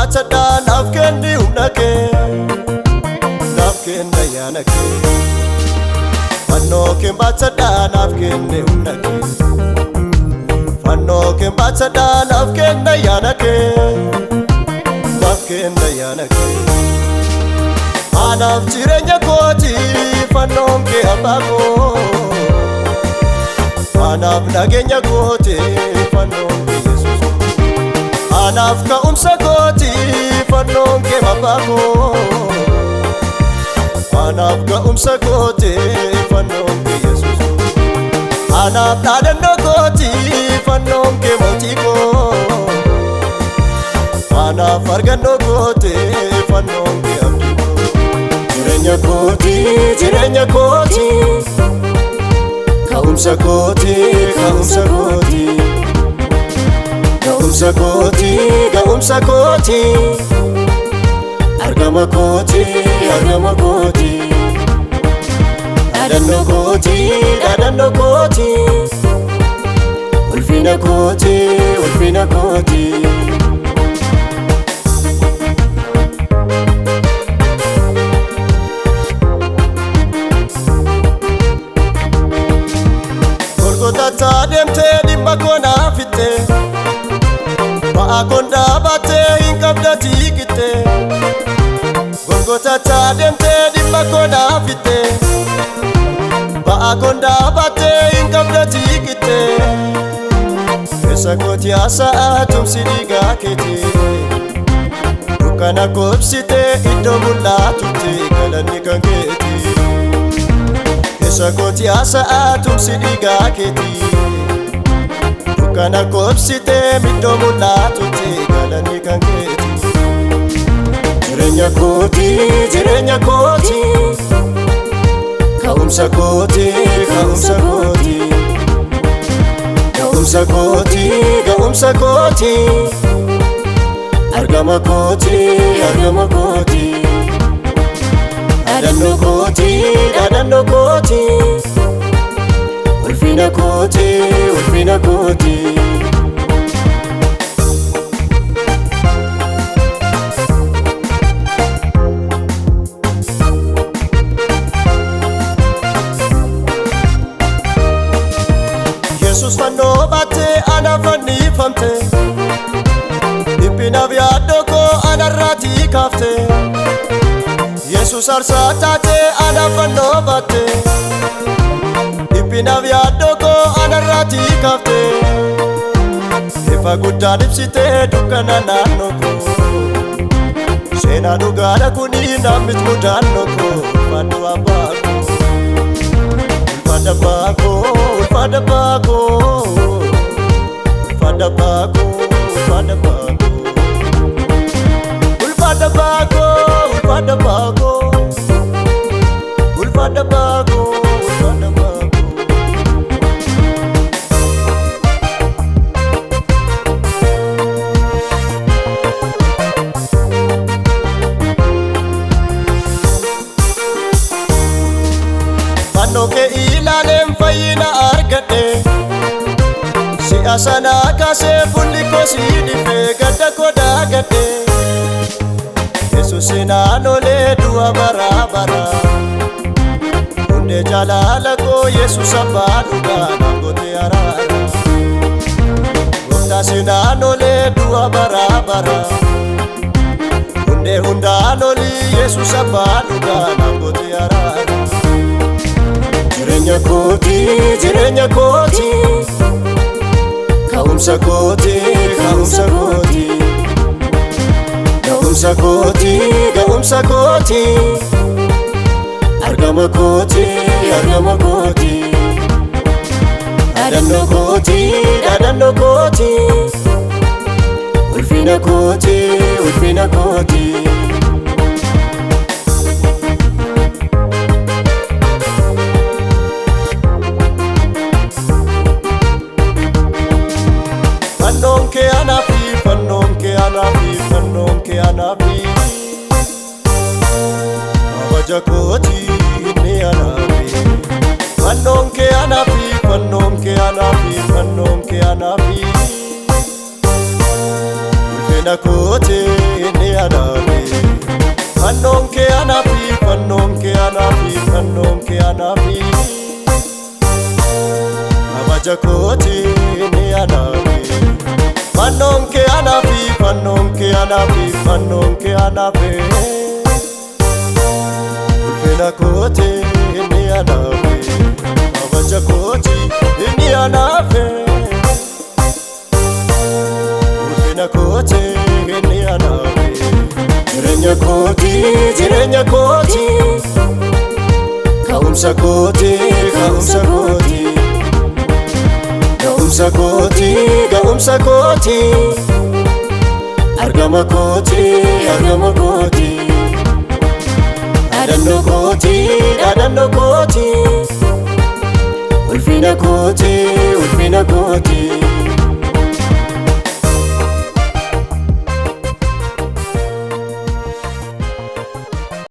baatadha naaf kenni humna kee naaf kenna yaana kee fannoo kee baatadha naaf kenni humna kee fannoo kee baatadha naaf kenna yaana kee naaf kenna yaana kee anaaf jireenya kooti fannoon kee abbaa koo anaaf nageenya kooti fannoon kee Yesuus anaaf ka'umsa kooti fannoon kee abbaa koo anaaf ka'umsa kooti fannoon kee Yesuus anaaf dhaadannoo kooti fannoon kee mootii koo anaaf argannoo kooti fannoon kee abdii koo jireenya kooti ka'umsa kooti ka'umsa kooti ka'umsa kooti ka'umsa kooti argama kooti argama kooti dhaadannoo kooti ulfina kooti ulfina kooti Golgotata deemtee dhimma koo naaf fitte ba'aa koo dhaabattee hin qabda tiikitte Golgotata deemtee dhimma koo naaf fitte ba'aa koo dhaabattee hin qabda tiikitte keessa kooti haasa'aa tumsi dhiigaa keetii dukkana koobsite iddoo mul'atutti galanni kan keetii keessa kooti haasa'aa tumsi dhiigaa keetii dukkana koobsite iddoo mul'atutti galanni kan keetii jireenya kooti ka'umsa kooti ka'umsa kooti ka'umsa kooti ka'umsa kooti argama kooti argama kooti dhaadannoo kooti ulfina kooti ulfina kooti Yesuus fannoo baattee anaaf fannifamte dhiphinaaf yaaddoo koo anarraatii kaafte Yesuus aarsaa taatee anaaf fannoo baatte dhiphinaaf yaaddoo koo anarraatii kaafte ifa guddaa ibsitee dukkana naannoo koo seenaa dhugaadha kuni namni mudannoo koo ulfaadhu abbaa koo ulfaadha abbaa koo ulfaadha abbaa koo ulfaadha abbaa koo ulfaadha abbaa koo ulfaadha abbaa koo ulfaadha abbaa koo ulfaadha abbaa koo ulfaadha abbaa koo fannoo kee ilaaleen fayyina argadhe si'a sana kaasee fuulli koo sii dhifee gadda koo daagadhe Yesuus naannolee du'a baraa baraa hundee jaalala koo Yesuus abbaa dhugaa naaf gootee araara gooftaas naannolee du'a baraa baraa hundee hundaan olii Yesuus abbaa dhugaa naaf gootee araara jireenya kooti ka'umsa kooti ka'umsa kooti ka'umsa kooti ka'umsa kooti argama kooti argama kooti dhaadannoo kooti ulfina kooti ulfina kooti fannoon kee anaafi fannoon kee anaafi fannoon kee anaafi kabaja kooti inni anaafi fannoon kee anaafi fannoon kee anaafi fannoon kee anaafi ulfina kooti ni anafi fannoon kee anafi fannoon kee anafi fannoon kee anafi kabaja kooti ni anafi fannoon kee anafi fannoon kee anafi fannoon kee anafi ulfina kooti ni anafi kabaja kooti ni anafi ulfina kooti ni anafi jirenya kooti kaumsa kooti kaumsa kooti gaumsa kooti gaumsa kooti argama kooti argama kooti adanno kooti adanno kooti ulfina kooti ulfina kooti